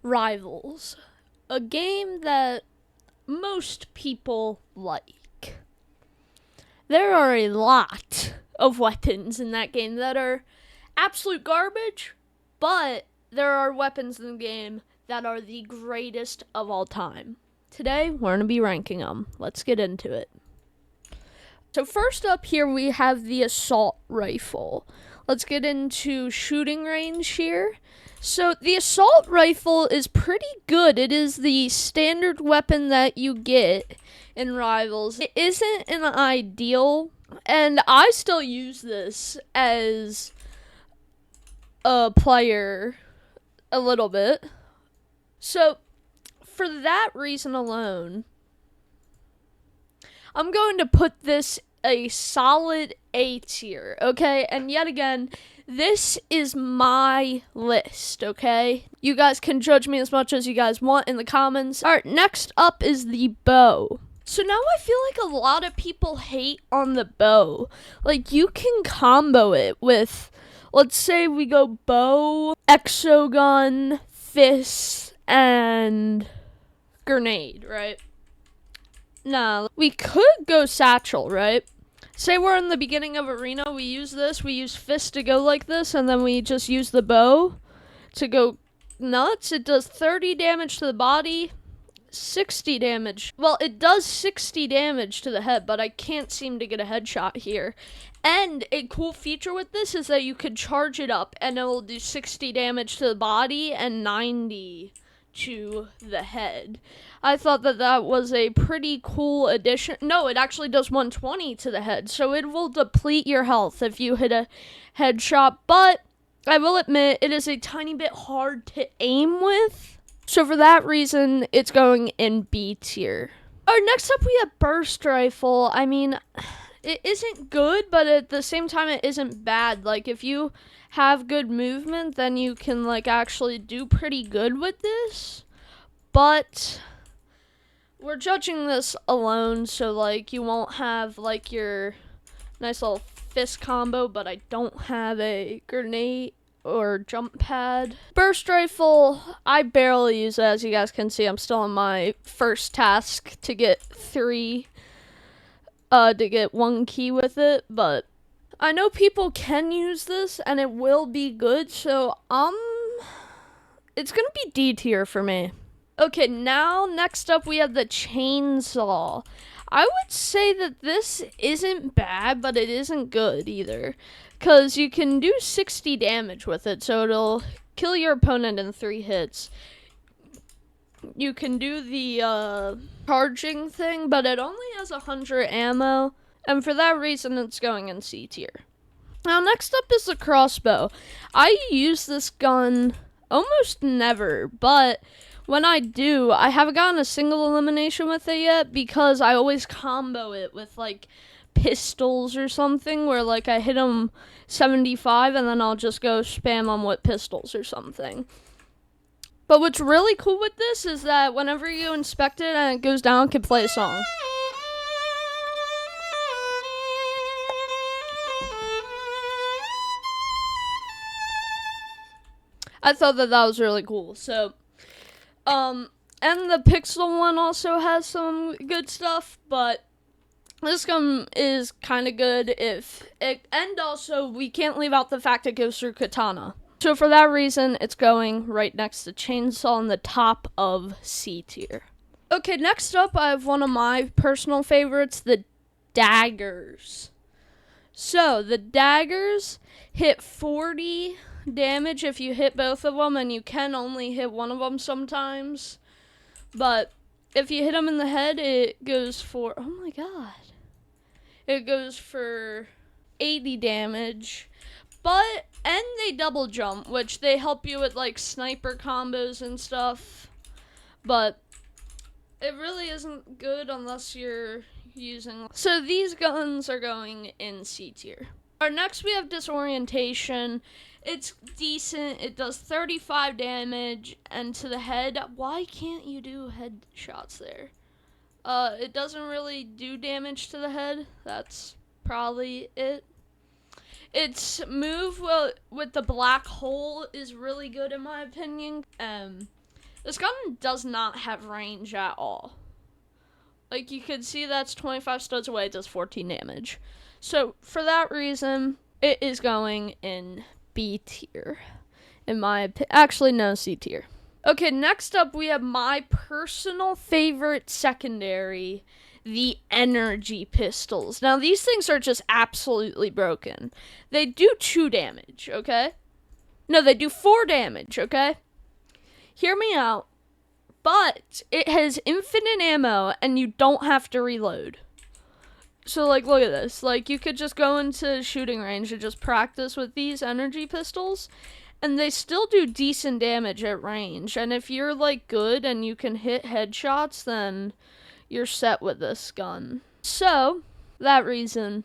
Rivals, a game that most people like. There are a lot of weapons in that game that are absolute garbage, but there are weapons in the game that are the greatest of all time. Today, we're going to be ranking them. Let's get into it. So first up here, we have the assault rifle. Let's get into shooting range here. So the assault rifle is pretty good. It is the standard weapon that you get in Rivals. It isn't an ideal, and I still use this as a player a little bit. So for that reason alone, I'm going to put this a solid A tier, okay? And yet again, this is my list, okay? You guys can judge me as much as you guys want in the comments. Alright, next up is the bow. So now I feel like a lot of people hate on the bow. Like, you can combo it with, let's say we go bow, exogun, fist, and grenade, right? Nah, we could go satchel, right? Say we're in the beginning of arena, we use this, we use fist to go like this, and then we just use the bow to go nuts. It does 30 damage to the body, 60 damage. Well, it does 60 damage to the head, but I can't seem to get a headshot here. And a cool feature with this is that you could charge it up, and it will do 60 damage to the body and 90 to the head. I thought that that was a pretty cool addition. No, it actually does 120 to the head, so it will deplete your health if you hit a headshot, but I will admit it is a tiny bit hard to aim with, so for that reason, it's going in B tier. Alright, next up we have burst rifle. I mean, it isn't good, but at the same time it isn't bad. Like, if you have good movement, then you can, like, actually do pretty good with this, but we're judging this alone, so, like, you won't have, like, your nice little fist combo, but I don't have a grenade or jump pad. Burst rifle, I barely use it, as you guys can see. I'm still on my first task to get 1 key with it, but I know people can use this, and it will be good, so, it's gonna be D tier for me. Okay, now, next up, we have the chainsaw. I would say that this isn't bad, but it isn't good either, because you can do 60 damage with it, so it'll kill your opponent in 3 hits. You can do the, charging thing, but it only has 100 ammo, and for that reason, it's going in C tier. Now, next up is the crossbow. I use this gun almost never, but when I do, I haven't gotten a single elimination with it yet because I always combo it with, like, pistols or something where, like, I hit them 75 and then I'll just go spam them with pistols or something. But what's really cool with this is that whenever you inspect it and it goes down, it can play a song. I thought that was really cool, so and the Pixel one also has some good stuff, but this gun is kind of good and also we can't leave out the fact it goes through katana. So for that reason, it's going right next to chainsaw on the top of C tier. Okay, next up, I have one of my personal favorites, the daggers. So the daggers hit 40 damage if you hit both of them, and you can only hit one of them sometimes, but if you hit them in the head, it goes for, oh my god, it goes for 80 damage, and they double jump, which they help you with, like, sniper combos and stuff, but it really isn't good unless you're using, so these guns are going in C tier. Next we have disorientation. It's decent. It does 35 damage, and to the head, why can't you do headshots there? It doesn't really do damage to the head. That's probably it. Its move with the black hole is really good in my opinion. This gun does not have range at all. Like, you can see that's 25 studs away, it does 14 damage. So, for that reason, it is going in B tier. In my opinion. Actually, no, C tier. Okay, next up, we have my personal favorite secondary, the energy pistols. Now, these things are just absolutely broken. They do 2 damage, okay? No, they do 4 damage, okay? Hear me out. But it has infinite ammo, and you don't have to reload. So, like, look at this. Like, you could just go into shooting range and just practice with these energy pistols, and they still do decent damage at range. And if you're, like, good and you can hit headshots, then you're set with this gun. So, that reason,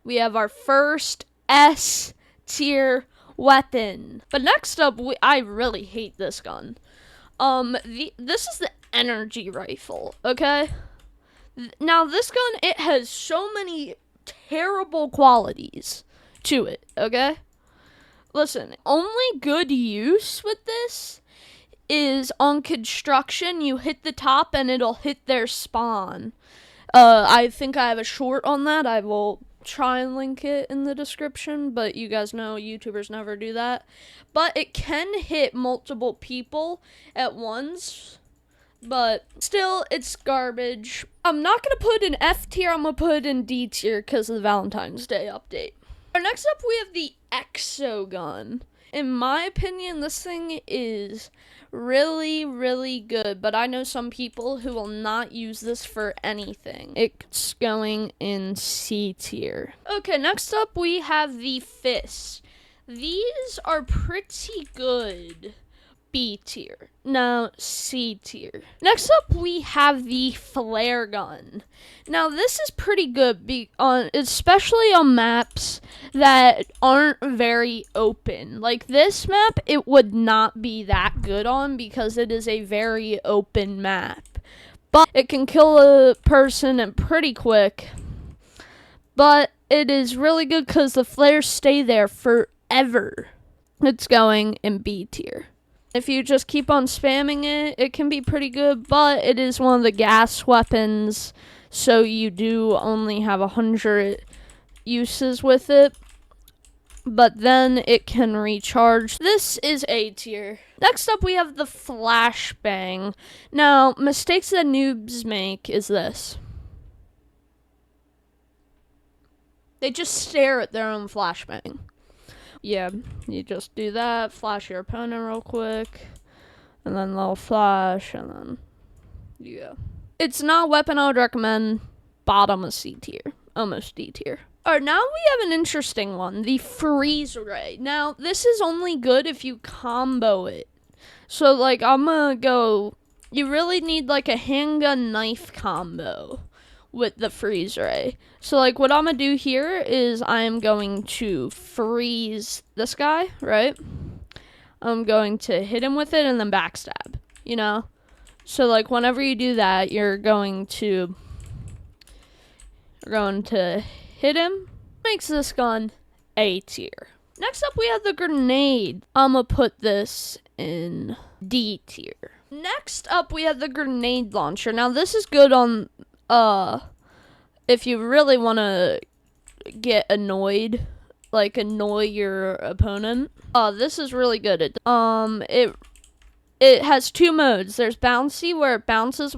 we have our first S tier weapon. But next up, I really hate this gun. This is the energy rifle, okay? Now, this gun, it has so many terrible qualities to it, okay? Listen, only good use with this is on construction. You hit the top and it'll hit their spawn. I think I have a short on that. I will try and link it in the description, but you guys know YouTubers never do that. But it can hit multiple people at once, but still, it's garbage. I'm not going to put in F tier, I'm going to put it in D tier because of the Valentine's Day update. Next up, we have the Exogun. In my opinion, this thing is really, really good, but I know some people who will not use this for anything. It's going in C tier. Okay, next up we have the Fist. These are pretty good. B tier. No, C tier. Next up we have the Flare Gun. Now this is pretty good, especially on maps that aren't very open. Like this map, it would not be that good on because it is a very open map. But it can kill a person pretty quick. But it is really good because the flares stay there forever. It's going in B tier. If you just keep on spamming it, it can be pretty good, but it is one of the gas weapons, so you do only have 100 uses with it, but then it can recharge. This is A tier. Next up, we have the Flashbang. Now, mistakes that noobs make is this. They just stare at their own flashbang. Yeah, you just do that, flash your opponent real quick, and then they'll flash, and then, yeah. It's not a weapon I would recommend. Bottom of C tier, almost D tier. Alright, now we have an interesting one, the Freeze Ray. Now, this is only good if you combo it. So, like, I'm gonna go, you really need, like, a handgun knife combo with the Freeze Ray. So, like, what I'm gonna do here is I'm going to freeze this guy, right? I'm going to hit him with it and then backstab, you know? So, like, whenever you do that, you're going to hit him. Makes this gun A tier. Next up, we have the grenade. I'm gonna put this in D tier. Next up, we have the grenade launcher. Now, this is good on if you really want to get annoyed, like annoy your opponent, this is really good. It has 2 modes. There's bouncy, where it bounces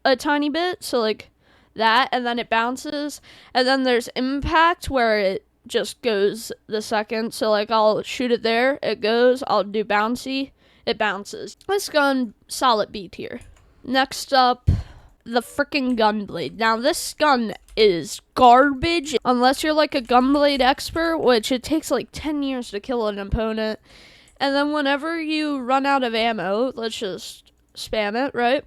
a tiny bit, so like that, and then it bounces, and then there's impact, where it just goes the second, so like I'll shoot it there, it goes, I'll do bouncy, it bounces. This gun, solid B tier. Next up, the freaking Gunblade. Now, this gun is garbage unless you're like a Gunblade expert, which it takes like 10 years to kill an opponent. And then whenever you run out of ammo, let's just spam it, right?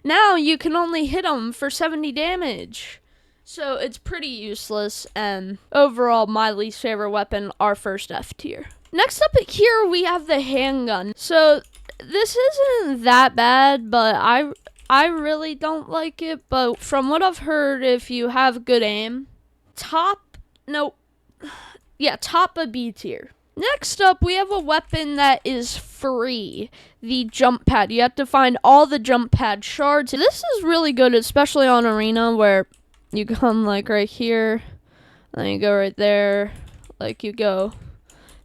Now you can only hit them for 70 damage. So it's pretty useless, and overall my least favorite weapon, our first F tier. Next up here we have the handgun. So this isn't that bad, but I really don't like it, but from what I've heard, if you have good aim, top a B tier. Next up, we have a weapon that is free, the jump pad. You have to find all the jump pad shards. This is really good, especially on arena, where you come like right here, and then you go right there, like you go.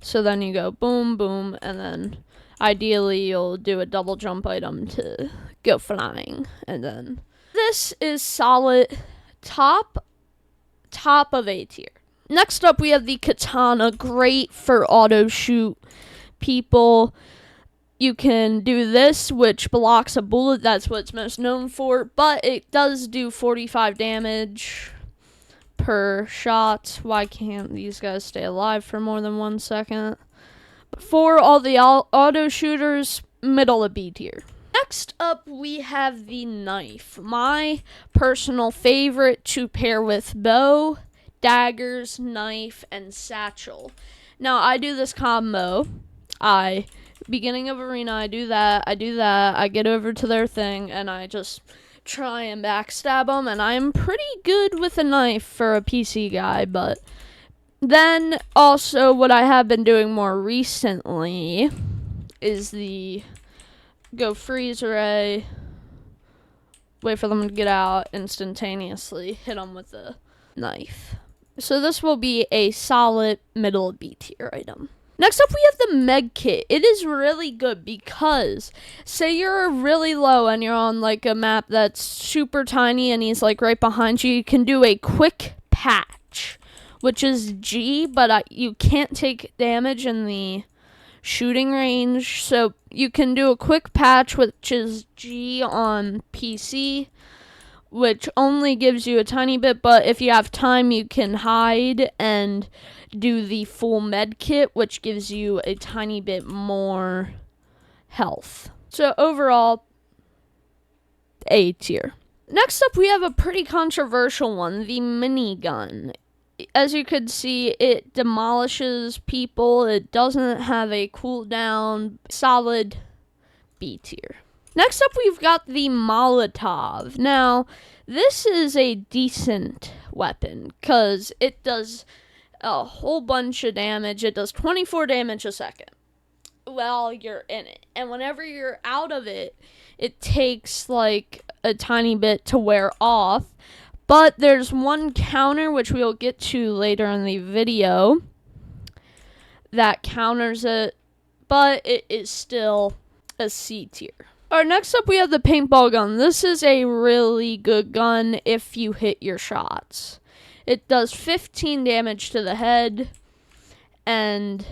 So then you go boom, boom, and then ideally you'll do a double jump item to go flying. And then this is solid top of A tier. Next up, we have the katana, great for auto shoot people. You can do this, which blocks a bullet. That's what it's most known for, but it does do 45 damage per shot. Why can't these guys stay alive for more than 1 second? But for all the auto shooters, middle of B tier. Next up, we have the knife. My personal favorite to pair with bow, daggers, knife, and satchel. Now, I do this combo. Beginning of arena, I do that, I get over to their thing, and I just try and backstab them, and I'm pretty good with a knife for a PC guy. But then, also, what I have been doing more recently is the go freeze ray, wait for them to get out, instantaneously hit them with the knife. So this will be a solid middle B tier item. Next up, we have the med kit. It is really good because say you're really low and you're on like a map that's super tiny and he's like right behind you. You can do a quick patch, which is G, but you can't take damage in the shooting range. So you can do a quick patch, which is G on PC, which only gives you a tiny bit, but if you have time, you can hide and do the full med kit, which gives you a tiny bit more health. So overall, A tier. Next up, we have a pretty controversial one, the minigun. As you could see, it demolishes people. It doesn't have a cooldown. Solid B tier. Next up, we've got the Molotov. Now, this is a decent weapon because it does a whole bunch of damage. It does 24 damage a second while you're in it. And whenever you're out of it, it takes like a tiny bit to wear off. But there's one counter, which we'll get to later in the video, that counters it, but it is still a C tier. Alright, next up we have the paintball gun. This is a really good gun if you hit your shots. It does 15 damage to the head and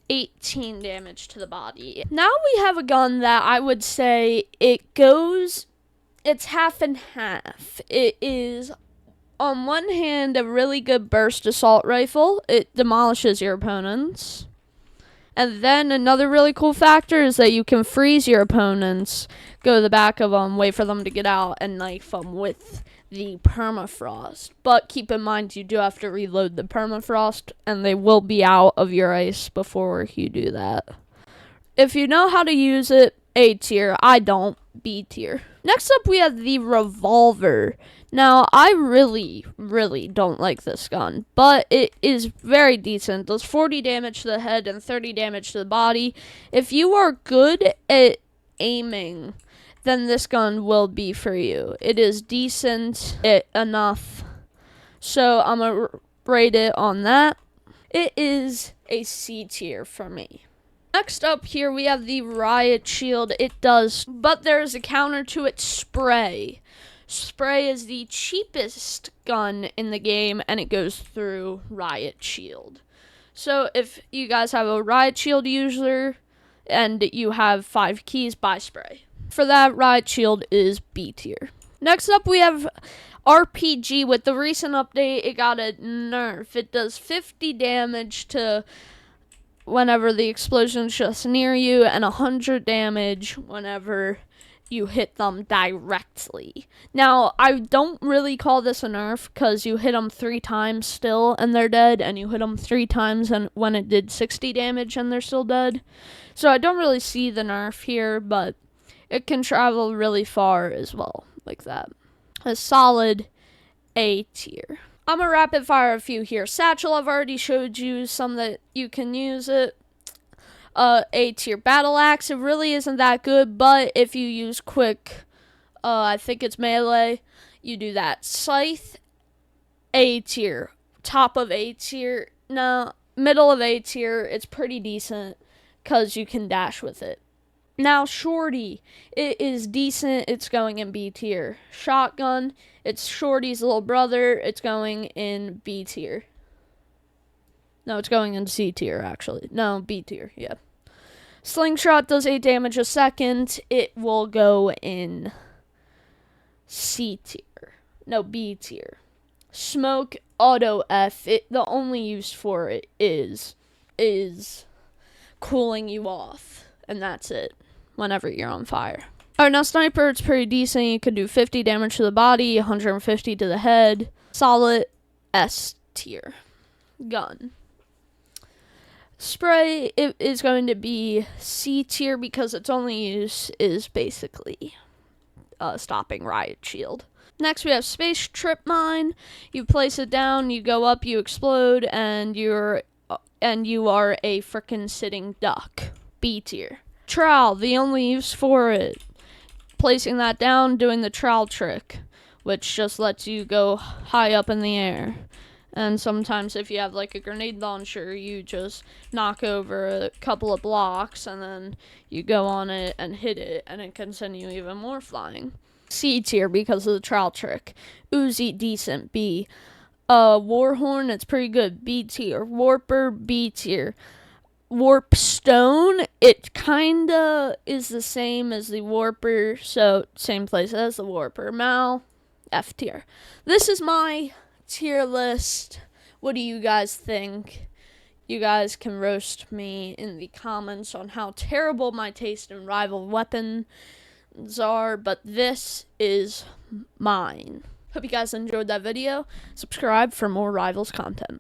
18 damage to the body. Now we have a gun that I would say it's half and half. It is, on one hand, a really good burst assault rifle. It demolishes your opponents. And then another really cool factor is that you can freeze your opponents, go to the back of them, wait for them to get out, and knife them with the permafrost. But keep in mind, you do have to reload the permafrost, and they will be out of your ice before you do that. If you know how to use it, A tier. I don't. B tier. Next up, we have the revolver. Now, I really, really don't like this gun, but it is very decent. It does 40 damage to the head and 30 damage to the body. If you are good at aiming, then this gun will be for you. It is decent enough, so I'm going to rate it on that. It is a C tier for me. Next up here, we have the riot shield. It does, but there's a counter to it, spray. Spray is the cheapest gun in the game, and it goes through riot shield. So if you guys have a riot shield user and you have 5 keys, buy spray. For that, riot shield is B tier. Next up, we have RPG. With the recent update, it got a nerf. It does 50 damage to whenever the explosion's just near you, and 100 damage whenever you hit them directly. Now, I don't really call this a nerf because you hit them 3 times still and they're dead, and you hit them 3 times and when it did 60 damage and they're still dead. So I don't really see the nerf here, but it can travel really far as well, like that. A solid A tier. I'm gonna rapid fire a few here. Satchel, I've already showed you some that you can use it. A tier. Battle Axe, it really isn't that good, but if you use quick, I think it's melee, you do that. Scythe, A tier. Top of A tier. No, middle of A tier. It's pretty decent because you can dash with it. Now, Shorty, it is decent. It's going in B tier. Shotgun, it's Shorty's little brother. It's going in B tier. No, it's going in C tier, actually. No, B tier, yeah. Slingshot does 8 damage a second. It will go in C tier. No, B tier. Smoke, auto F. The only use for it is cooling you off. And that's it. Whenever you're on fire. Alright, now Sniper, it's pretty decent. You can do 50 damage to the body, 150 to the head. Solid S tier. Gun. Spray, it is going to be C tier because its only use is basically stopping riot shield. Next, we have Space Trip Mine. You place it down, you go up, you explode, and you are a frickin' sitting duck. B tier. Trowel, the only use for it. Placing that down, doing the trowel trick, which just lets you go high up in the air. And sometimes if you have like a grenade launcher, you just knock over a couple of blocks and then you go on it and hit it, and it can send you even more flying. C tier because of the trowel trick. Uzi, decent. B. Warhorn, it's pretty good. B tier. Warper, B tier. Warp Stone, it kinda is the same as the Warper, so same place as the Warper. Mal, F tier. This is my tier list. What do you guys think? You guys can roast me in the comments on how terrible my taste in rival weapons are, but this is mine. Hope you guys enjoyed that video. Subscribe for more Rivals content.